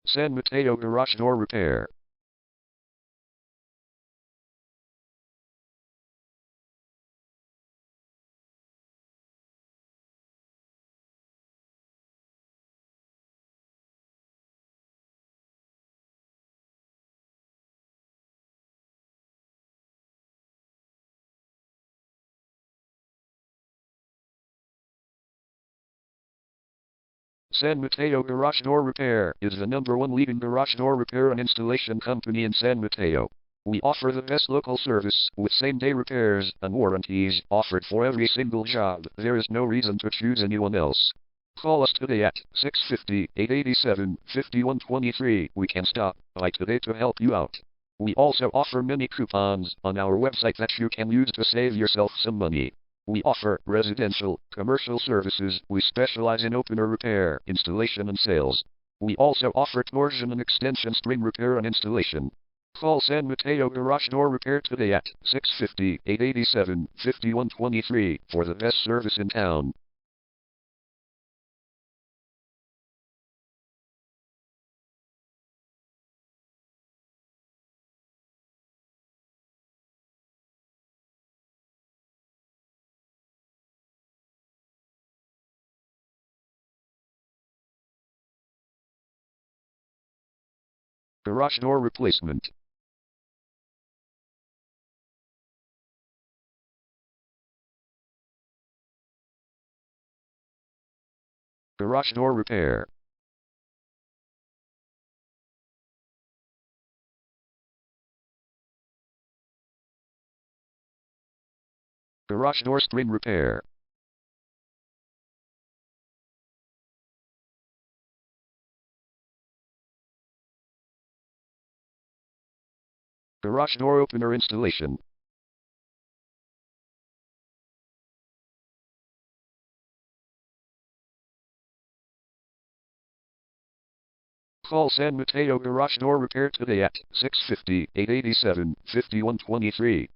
San Mateo Garage Door Repair. San Mateo Garage Door Repair is the #1 leading garage door repair and installation company in San Mateo. We offer the best local service with same-day repairs and warranties offered for every single job. There is no reason to choose anyone else. Call us today at 650-887-5123. We can stop by today to help you out. We also offer many coupons on our website that you can use to save yourself some money. We offer residential, commercial services. We specialize in opener repair, installation and sales. We also offer torsion and extension string repair and installation. Call San Mateo Garage Door Repair today at 650-887-5123 for the best service in town. Garage door replacement. Garage door repair. Garage door string repair. Garage door opener installation. Call San Mateo Garage Door Repair today at 650-887-5123.